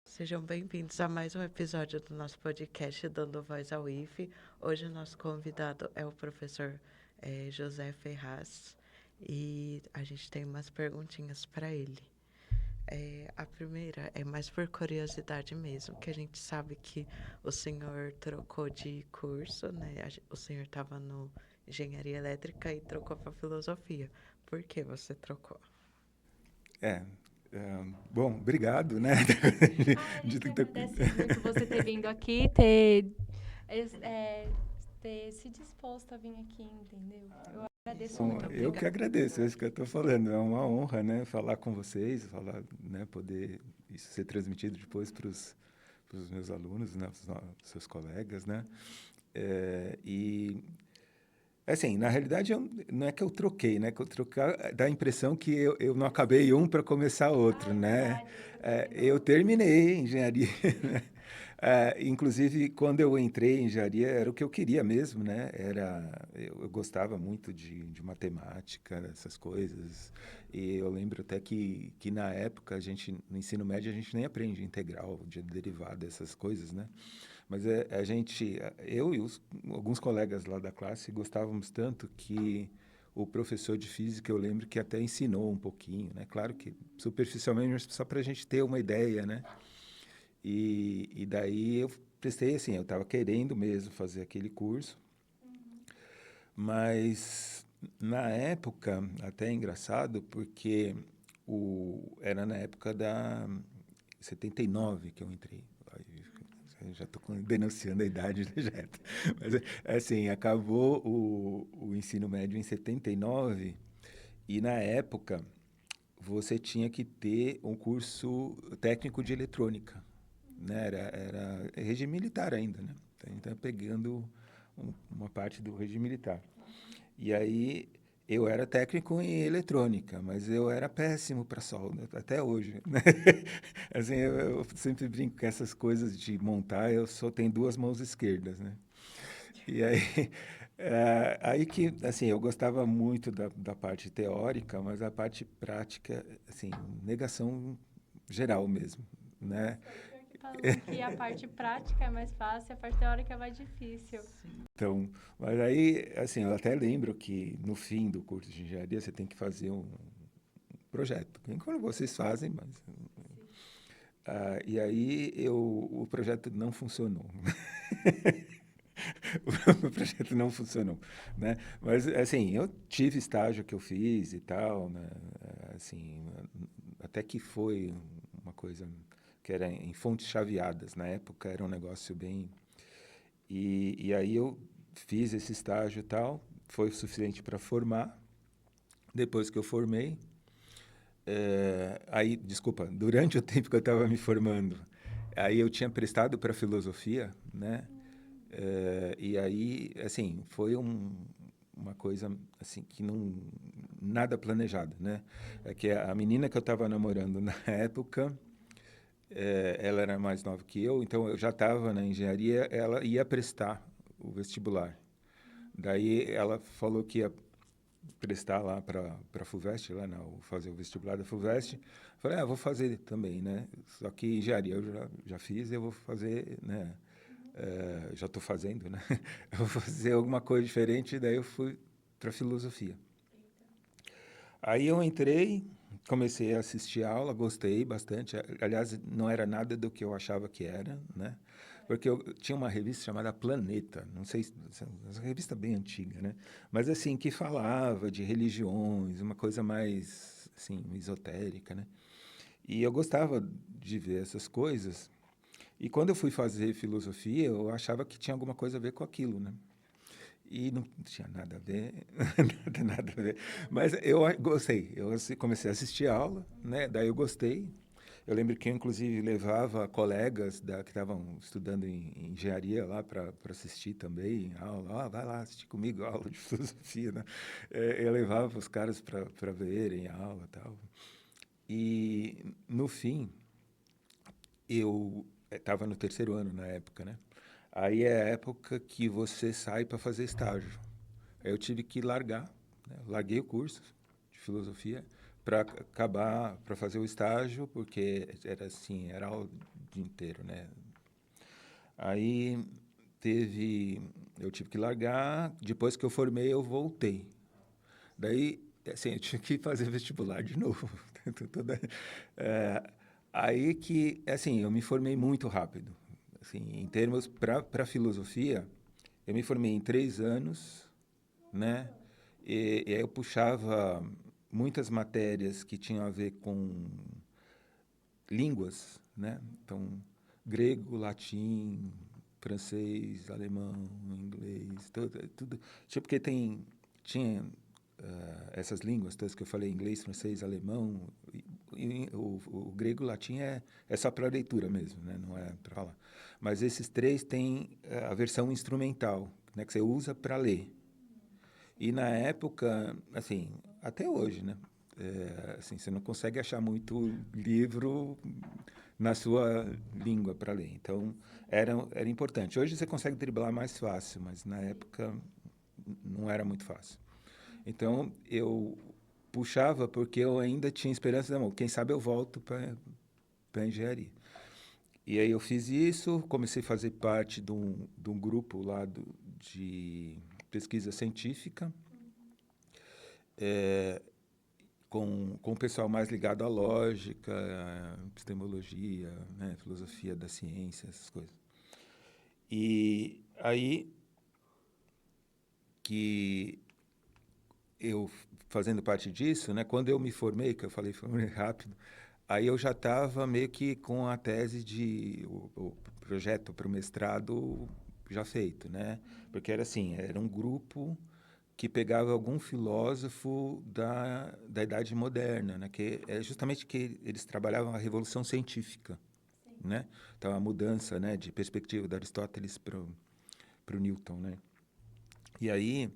Sejam bem-vindos a mais um episódio do nosso podcast Dando Voz ao IFE. Hoje o nosso convidado é o professor José Ferraz e a gente tem umas perguntinhas para ele. A primeira é mais por curiosidade mesmo, que a gente sabe que o senhor trocou de curso, né? O senhor estava no Engenharia Elétrica e trocou para Filosofia. Por que você trocou? Bom, obrigado, né? A gente agradece muito você ter vindo aqui, ter se disposto a vir aqui, entendeu? Eu agradeço muito. Eu que agradeço, é isso que eu estou falando. É uma honra, né, falar com vocês, falar, né, poder isso ser transmitido depois para os meus alunos, né, os seus colegas, né? E assim, na realidade, não é que eu troquei, né? Que eu trocar dá a impressão que eu não acabei um para começar outro, né? Eu terminei engenharia, né? Inclusive, quando eu entrei em engenharia, era o que eu queria mesmo, né? Eu gostava muito de matemática, essas coisas. E eu lembro até que na época, no ensino médio, a gente nem aprende integral, de derivada, essas coisas, né? Mas eu e alguns colegas lá da classe gostávamos tanto que o professor de física, eu lembro que até ensinou um pouquinho, né? Claro que superficialmente, mas só para a gente ter uma ideia, né? E daí eu prestei assim, eu estava querendo mesmo fazer aquele curso, mas na época, até é engraçado, porque era na época da 79 que eu entrei. Eu já estou denunciando a idade, né, já. Mas, assim, acabou o ensino médio em 79 e, na época, você tinha que ter um curso técnico de eletrônica, né? Era regime militar ainda, né? Então, pegando uma parte do regime militar. E aí, eu era técnico em eletrônica, mas eu era péssimo para solda, até hoje, né? Assim, eu sempre brinco com essas coisas de montar, eu só tenho duas mãos esquerdas, né? E aí, aí que, assim, eu gostava muito da parte teórica, mas a parte prática, assim, negação geral mesmo, né? Falam que a parte prática é mais fácil, a parte teórica é mais difícil. Então, mas aí, assim, eu até lembro que no fim do curso de engenharia você tem que fazer um projeto. Quando vocês fazem, mas... e aí o projeto não funcionou. O projeto não funcionou, né? Mas, assim, eu tive estágio que eu fiz e tal, né? Assim, até que foi uma coisa que era em fontes chaveadas. Na época era um negócio bem... E aí eu fiz esse estágio e tal, foi o suficiente para formar. Depois que eu formei, desculpa, durante o tempo que eu estava me formando, aí eu tinha prestado para filosofia, né? E aí, assim, foi uma coisa assim que não nada planejada, né? É que a menina que eu estava namorando na época, ela era mais nova que eu, então eu já estava na engenharia, ela ia prestar o vestibular. Daí ela falou que ia prestar lá para a FUVEST, lá fazer o vestibular da FUVEST. Falei, vou fazer também, né? Só que engenharia eu já fiz, eu vou fazer, né? Já estou fazendo, né? Eu vou fazer alguma coisa diferente, daí eu fui para filosofia. Aí eu entrei, comecei a assistir a aula, gostei bastante. Aliás, não era nada do que eu achava que era, né? Porque eu tinha uma revista chamada Planeta, não sei se uma revista bem antiga, né? Mas assim que falava de religiões, uma coisa mais assim esotérica, né? E eu gostava de ver essas coisas. E quando eu fui fazer filosofia, eu achava que tinha alguma coisa a ver com aquilo, né? E não tinha nada a ver, nada a ver. Mas eu gostei. Eu comecei a assistir a aula, né? Daí eu gostei. Eu lembro que eu, inclusive, levava colegas que estavam estudando em engenharia lá para assistir também a aula. Vai lá assistir comigo a aula de filosofia, né? Eu levava os caras para verem a aula e tal. E, no fim, eu estava no terceiro ano na época, né? Aí é a época que você sai para fazer estágio. Aí eu tive que largar, né? Larguei o curso de filosofia para acabar, para fazer o estágio, porque era assim, era o dia inteiro, né? Aí eu tive que largar, depois que eu formei eu voltei. Daí, assim, eu tive que fazer vestibular de novo. Toda, é, aí que, assim, eu me formei muito rápido. Assim, em termos para filosofia, eu me formei em 3 anos, né? E aí eu puxava muitas matérias que tinham a ver com línguas, né? Então, grego, latim, francês, alemão, inglês, tudo. Tipo, porque tinha essas línguas todas que eu falei, inglês, francês, alemão, o grego e o latim é só para leitura mesmo, né? Não é para falar. Mas esses três têm a versão instrumental, né? Que você usa para ler. E na época, assim, até hoje, né? Assim, você não consegue achar muito livro na sua língua para ler. Então, era importante. Hoje você consegue driblar mais fácil, mas na época não era muito fácil. Então, eu puxava porque eu ainda tinha esperança, não, quem sabe eu volto para engenharia. E aí eu fiz isso, comecei a fazer parte de um grupo lá de pesquisa científica, com o pessoal mais ligado à lógica, à epistemologia, né, filosofia da ciência, essas coisas. E aí que eu fazendo parte disso, né, quando eu me formei, que eu falei formei rápido, aí eu já estava meio que com a tese o projeto para o mestrado já feito, né? Porque era assim, era um grupo que pegava algum filósofo da Idade Moderna, né? Que é justamente que eles trabalhavam a revolução científica, né? Então a mudança, né, de perspectiva de Aristóteles para o Newton, né? E aí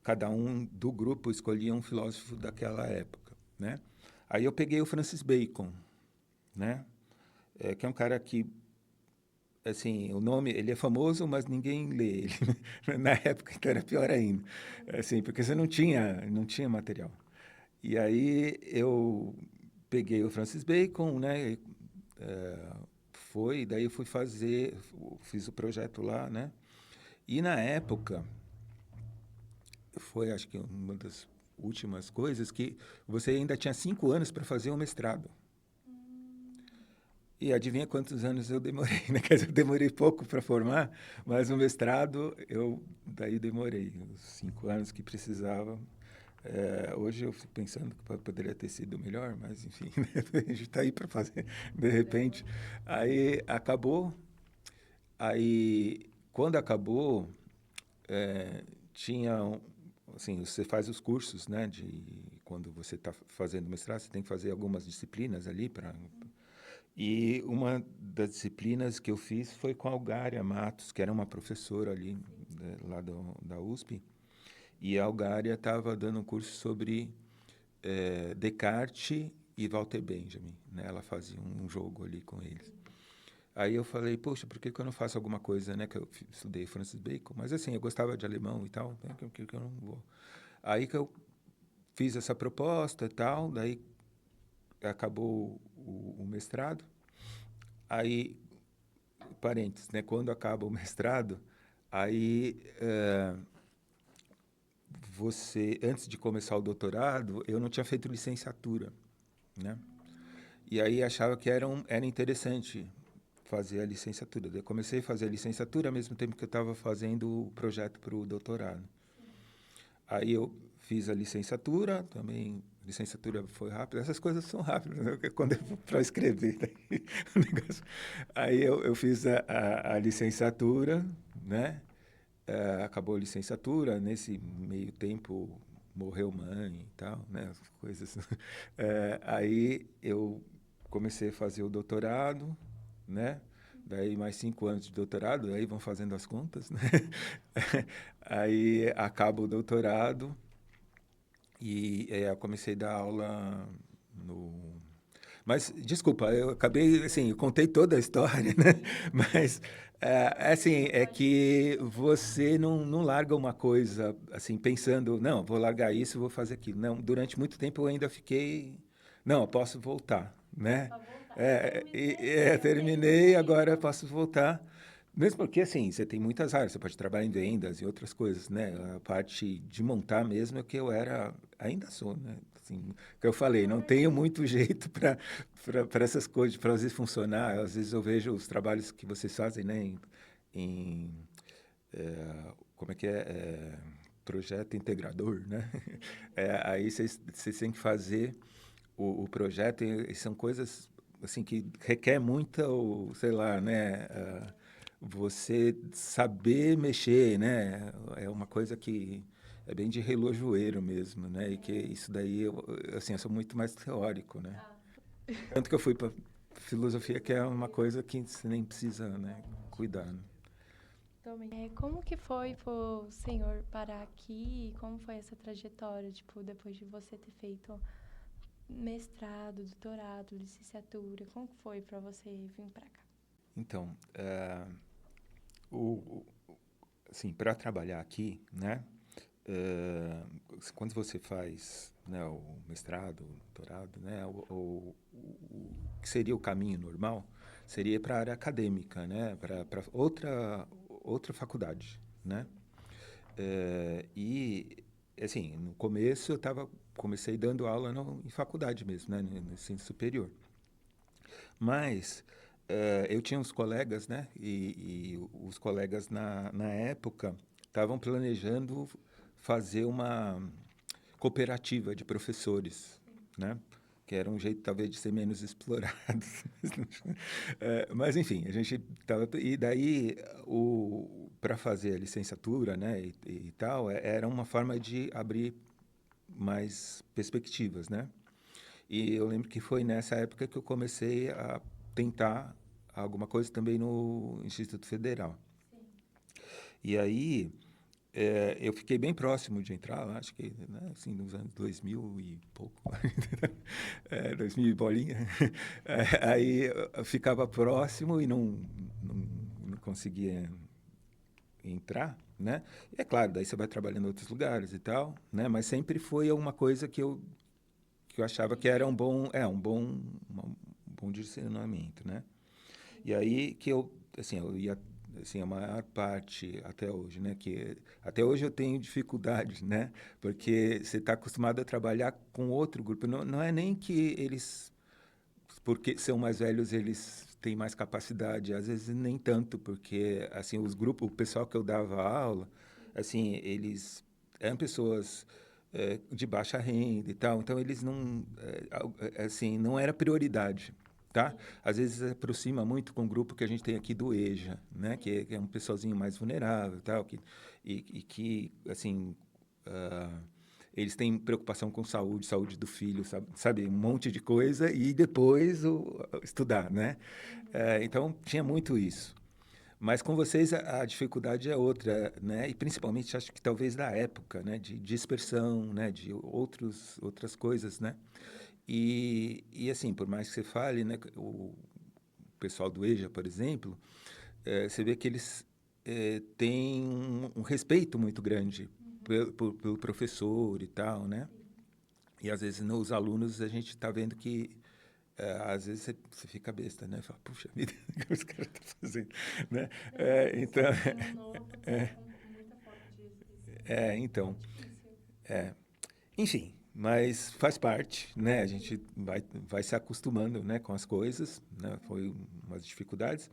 cada um do grupo escolhia um filósofo daquela época, né? Aí eu peguei o Francis Bacon, né? Que é um cara que, assim, o nome, ele é famoso, mas ninguém lê ele. Na época, então, era pior ainda. Assim, porque você não tinha material. E aí eu peguei o Francis Bacon, né? Daí eu fiz o projeto lá, né? E na época, foi acho que uma das últimas coisas que você ainda tinha 5 anos para fazer um mestrado. E adivinha quantos anos eu demorei, né? Quer dizer, eu demorei pouco para formar, mas o mestrado eu daí demorei os 5 anos que precisava. Hoje eu fico pensando que poderia ter sido melhor, mas enfim, né? A gente está aí para fazer de repente. Aí acabou. Aí quando acabou, tinha assim, você faz os cursos, né? Quando você está fazendo mestrado, você tem que fazer algumas disciplinas ali para. E uma das disciplinas que eu fiz foi com a Algária Matos, que era uma professora ali, lá da USP. E a Algária estava dando um curso sobre Descartes e Walter Benjamin, né? Ela fazia um jogo ali com eles. Aí eu falei, poxa, por que eu não faço alguma coisa, né? Que eu estudei Francis Bacon, mas assim, eu gostava de alemão e tal, né? Que eu não vou. Aí que eu fiz essa proposta e tal, daí acabou o mestrado. Aí, parênteses, né? Quando acaba o mestrado, aí antes de começar o doutorado, eu não tinha feito licenciatura, né? E aí achava que era interessante fazer a licenciatura. Eu comecei a fazer a licenciatura ao mesmo tempo que eu estava fazendo o projeto para o doutorado. Aí eu fiz a licenciatura, também a licenciatura foi rápida. Essas coisas são rápidas, né? Quando eu para escrever, daí, o negócio. Aí eu fiz a licenciatura, né? Acabou a licenciatura, nesse meio tempo morreu mãe e tal, né? As coisas. Aí eu comecei a fazer o doutorado, né? Daí mais 5 anos de doutorado, aí vão fazendo as contas, né? Aí acaba o doutorado e eu comecei a dar aula no... Mas, desculpa, eu acabei, assim, eu contei toda a história, né? Mas, assim, é que você não larga uma coisa, assim, pensando, não, vou largar isso, vou fazer aquilo. Não, durante muito tempo eu ainda fiquei, não, eu posso voltar, né? Pra voltar. Terminei, agora eu posso voltar. Mesmo porque, assim, você tem muitas áreas, você pode trabalhar em vendas e outras coisas, né? A parte de montar mesmo é que eu era, ainda sou, né? Assim, que eu falei, não tenho muito jeito para essas coisas, para fazer funcionar. Às vezes eu vejo os trabalhos que vocês fazem, né? Em, como é que é? Projeto integrador, né? Aí vocês têm que fazer o projeto e são coisas assim que requer muita, sei lá, né? Você saber mexer, né? É uma coisa que é bem de relojoeiro mesmo, né? E que isso daí, assim, eu sou muito mais teórico, né? Tanto que eu fui para filosofia, que é uma coisa que você nem precisa, né, cuidar. Né? Como que foi pro senhor parar aqui? Como foi essa trajetória, tipo, depois de você ter feito mestrado, doutorado, licenciatura? Como que foi para você vir para cá? Então, assim, para trabalhar aqui, né? Quando você faz, né, o mestrado, o doutorado, né, o que seria o caminho normal seria para a área acadêmica, né, para outra faculdade, né? E assim, no começo comecei dando aula em faculdade mesmo, né, no ensino superior. Mas eu tinha uns colegas, né? E os colegas na época estavam planejando fazer uma cooperativa de professores, né? Que era um jeito talvez de ser menos explorados. Mas enfim, a gente tava e daí para fazer a licenciatura, né? E tal, era uma forma de abrir mais perspectivas, né? E eu lembro que foi nessa época que eu comecei a tentar alguma coisa também no Instituto Federal. E aí eu fiquei bem próximo de entrar lá, acho que né, assim, nos anos 2000 e pouco, 2000 e bolinha. Aí eu ficava próximo e não conseguia entrar, né? E é claro, daí você vai trabalhando em outros lugares e tal, né? Mas sempre foi uma coisa que eu achava que era um bom direcionamento, né? E aí que eu ia, assim, a maior parte até hoje, né? Que até hoje eu tenho dificuldades, né? Porque você está acostumado a trabalhar com outro grupo. Não é nem que eles, porque são mais velhos, eles têm mais capacidade. Às vezes nem tanto, porque assim o pessoal que eu dava aula, assim, eles eram pessoas de baixa renda e tal, então eles assim, não era prioridade, tá? Às vezes se aproxima muito com o grupo que a gente tem aqui do EJA, né? Que é um pessoalzinho mais vulnerável e tal, e que, assim, eles têm preocupação com saúde do filho, sabe? Um monte de coisa e depois estudar, né? Então, tinha muito isso. Mas com vocês a dificuldade é outra, né? E principalmente acho que talvez da época, né? De dispersão, né? De outras coisas, né? E assim, por mais que você fale, né? O pessoal do EJA, por exemplo, você vê que eles têm um respeito muito grande pelo professor e tal, né? E às vezes nos alunos a gente está vendo que às vezes você fica besta, né? Fala, puxa vida, o que os caras estão fazendo, né? Então, então, enfim, mas faz parte, né? A gente vai se acostumando, né, com as coisas, né? Foi umas dificuldades,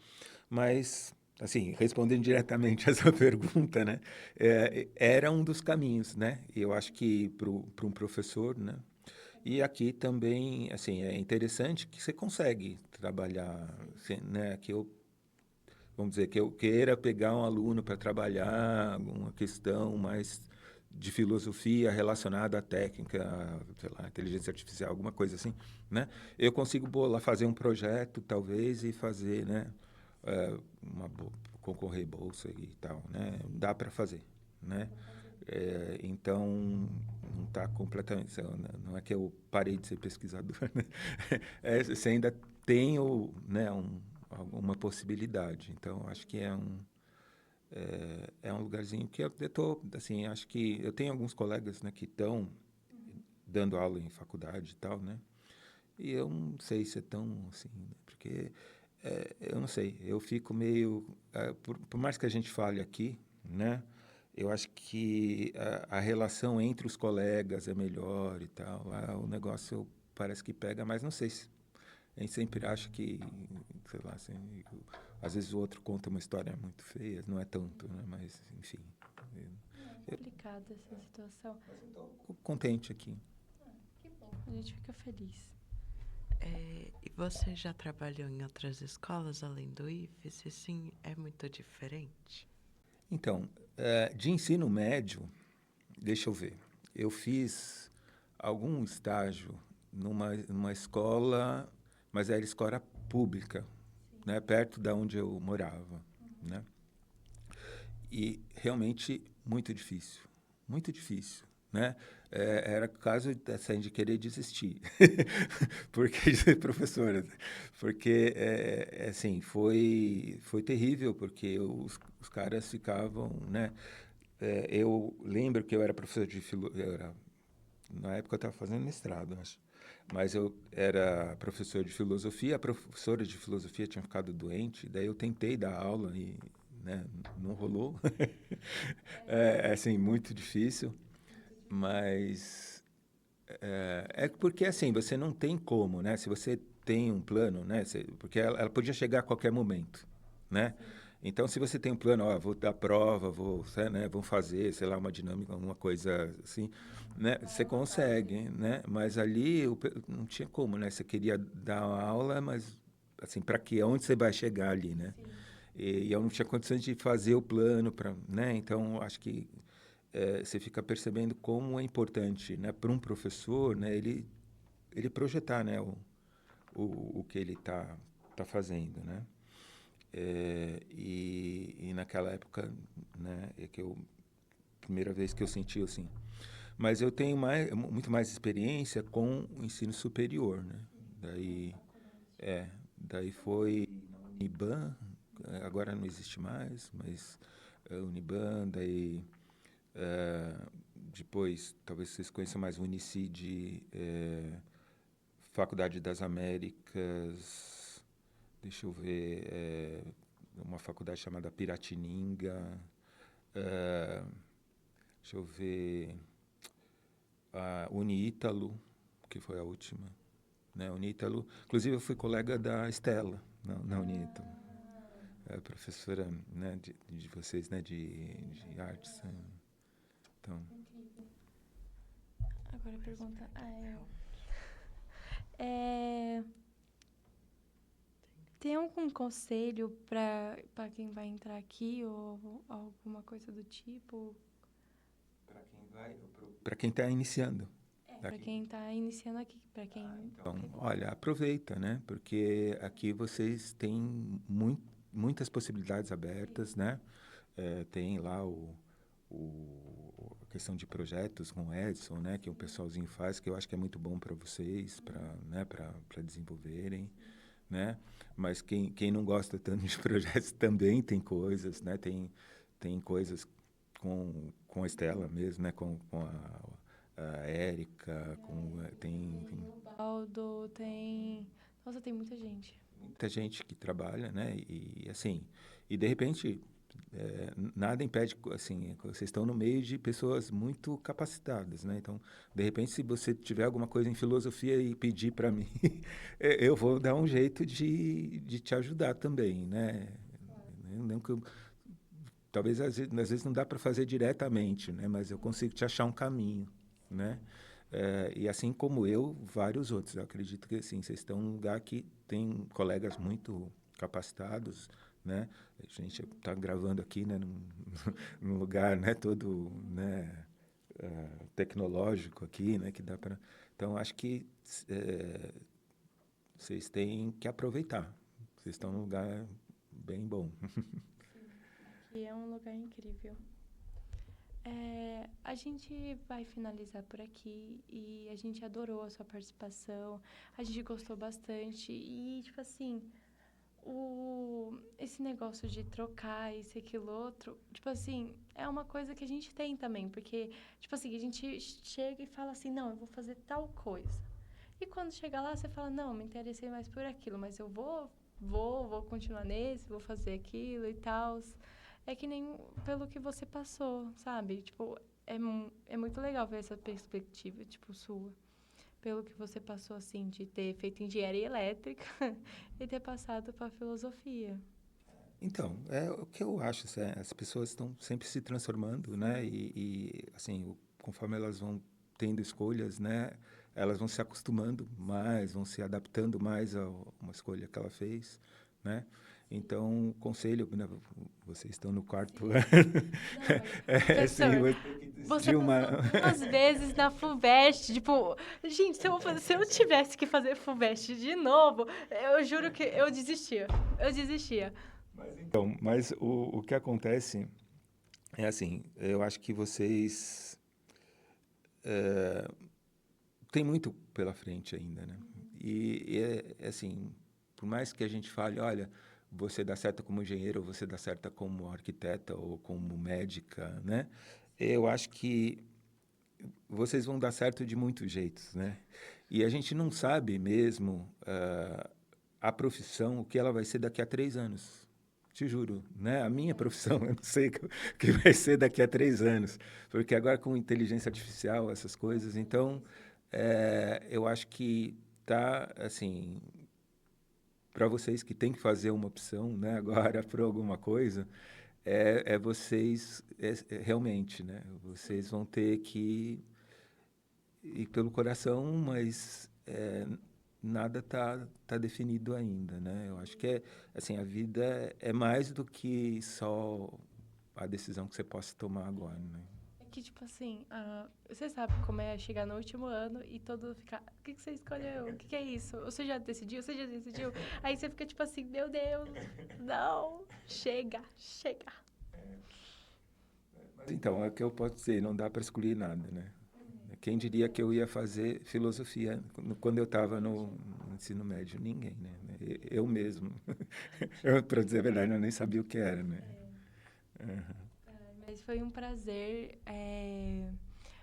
mas assim, respondendo diretamente a sua pergunta, né? Era um dos caminhos, né? Eu acho que para um professor, né? E aqui também, assim, é interessante que você consegue trabalhar, assim, né? Vamos dizer, que eu queira pegar um aluno para trabalhar alguma questão mais de filosofia relacionada à técnica, sei lá, inteligência artificial, alguma coisa assim, né? Eu consigo fazer um projeto, talvez, e fazer, né? Concorrer bolsa e tal, né? Dá para fazer, né? Então, não está completamente... Não é que eu parei de ser pesquisador, né? Você ainda tem né, alguma possibilidade. Então, acho que é um lugarzinho que eu estou... Assim, acho que eu tenho alguns colegas, né, que estão dando aula em faculdade e tal, né? E eu não sei se é tão assim, né? Porque eu não sei, eu fico meio... por mais que a gente fale aqui, né? Eu acho que a relação entre os colegas é melhor e tal. Lá o negócio parece que pega, mas não sei se... A gente sempre acha que, sei lá, assim, às vezes o outro conta uma história muito feia, não é tanto, né? Mas, enfim. É complicada essa situação. Fico contente aqui. Que bom. A gente fica feliz. E você já trabalhou em outras escolas além do IFES? Se sim, é muito diferente? Então, de ensino médio, deixa eu ver. Eu fiz algum estágio numa escola, mas era escola pública, né, perto da onde eu morava, né? E realmente muito difícil, né? Era caso assim, de querer desistir, porque professora, porque assim foi terrível, porque os caras ficavam, né? Eu lembro que eu era professor de na época eu estava fazendo mestrado, acho. Mas eu era professor de filosofia, a professora de filosofia tinha ficado doente, daí eu tentei dar aula e, né, não rolou. Assim, muito difícil, mas é porque assim, você não tem como, né? Se você tem um plano, né? Porque ela podia chegar a qualquer momento, né? Então, se você tem um plano, ó, vou dar prova, né, vamos fazer, sei lá, uma dinâmica, alguma coisa assim, né? Você consegue, né? Mas ali não tinha como, né? Você queria dar uma aula, mas assim, para quê? Aonde você vai chegar ali, né? E eu não tinha condições de fazer o plano para, né? Então, acho que você fica percebendo como é importante, né, para um professor, né, ele projetar, né, o que ele tá fazendo, né? E naquela época, né, primeira vez que eu senti assim. Mas eu tenho muito mais experiência com o ensino superior, né? Daí, daí foi na Uniban, agora não existe mais, mas Uniban, daí depois, talvez vocês conheçam mais o Unicid, Faculdade das Américas, deixa eu ver, uma faculdade chamada Piratininga, deixa eu ver, a Uniítalo, que foi a última, né? Uniítalo, inclusive eu fui colega da Estela na Uniítalo, professora, né, de vocês, né, de artes, né? Então, Agora a pergunta é, tem algum conselho para quem vai entrar aqui ou alguma coisa do tipo? para quem está iniciando. Para quem está iniciando aqui, para quem... Então, olha, aproveita, né? Porque aqui vocês têm muitas possibilidades abertas, né? Tem lá a questão de projetos com o Edson, né? Que o pessoalzinho faz, que eu acho que é muito bom para vocês, né? Para desenvolverem, né? Mas quem não gosta tanto de projetos também tem coisas, né? Tem coisas com a Estela mesmo, né? Com a Érica, tem Baldo, tem... Nossa, tem muita gente. muita gente que trabalha, né? E assim, e de repente nada impede, assim, vocês estão no meio de pessoas muito capacitadas, né? Então, de repente, se você tiver alguma coisa em filosofia e pedir para mim, eu vou dar um jeito de te ajudar também, né? Não que talvez às vezes não dá para fazer diretamente, né? Mas eu consigo te achar um caminho, né? E assim como eu, vários outros. Eu acredito que assim, vocês estão num lugar que tem colegas muito capacitados, né? A gente está gravando aqui, né, num lugar, né, todo, né, tecnológico aqui, né, que dá para. Então acho que vocês têm que aproveitar. Vocês estão num lugar bem bom. E é um lugar incrível. A gente vai finalizar por aqui e a gente adorou a sua participação, a gente gostou bastante e, tipo assim, esse negócio de trocar isso e aquilo outro, tipo assim, é uma coisa que a gente tem também, porque, tipo assim, a gente chega e fala assim, não, eu vou fazer tal coisa. E quando chega lá, você fala, não, me interessei mais por aquilo, mas eu vou continuar nesse, vou fazer aquilo e tal. É que nem pelo que você passou, sabe? Tipo, é muito legal ver essa perspectiva, tipo, sua. Pelo que você passou, assim, de ter feito engenharia elétrica e ter passado para filosofia. Então, é o que eu acho, as pessoas estão sempre se transformando, né? Assim, conforme elas vão tendo escolhas, né? Elas vão se acostumando mais, vão se adaptando mais a uma escolha que ela fez, né? Então, conselho, né? Vocês estão no quarto Sim. ano. Não, mas, Assim, professor, você tem que você decidir uma... passou 2 vezes na FUVEST, tipo, gente, se eu tivesse que fazer FUVEST de novo, eu juro que eu desistia. Eu desistia. Então, mas o que acontece é assim, eu acho que vocês têm muito pela frente ainda, né? É assim, por mais que a gente fale, olha, você dá certo como engenheiro, ou você dá certo como arquiteta ou como médica, né? Eu acho que vocês vão dar certo de muitos jeitos, né? E a gente não sabe mesmo a profissão, o que ela vai ser daqui a 3 anos. Te juro, né? A minha profissão, eu não sei o que vai ser daqui a 3 anos. Porque agora com inteligência artificial, essas coisas, então, eu acho que tá, assim, para vocês que têm que fazer uma opção, né, agora por alguma coisa, vocês, realmente, né? Vocês vão ter que ir pelo coração, mas nada tá definido ainda, né? Eu acho que assim, a vida é mais do que só a decisão que você possa tomar agora, né? É que, tipo assim, você sabe como é chegar no último ano e todo mundo ficar, o que você escolheu? O que é isso? Você já decidiu? Você já decidiu? Aí você fica, tipo assim, meu Deus, não, chega, chega. Então, é o que eu posso dizer, não dá para escolher nada, né? Quem diria que eu ia fazer filosofia quando eu estava no ensino médio? Ninguém, né? Eu mesmo. Para dizer a verdade, eu nem sabia o que era, né? Mas foi um prazer.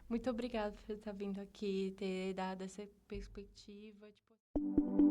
Muito obrigada por estar vindo aqui, ter dado essa perspectiva. Tipo...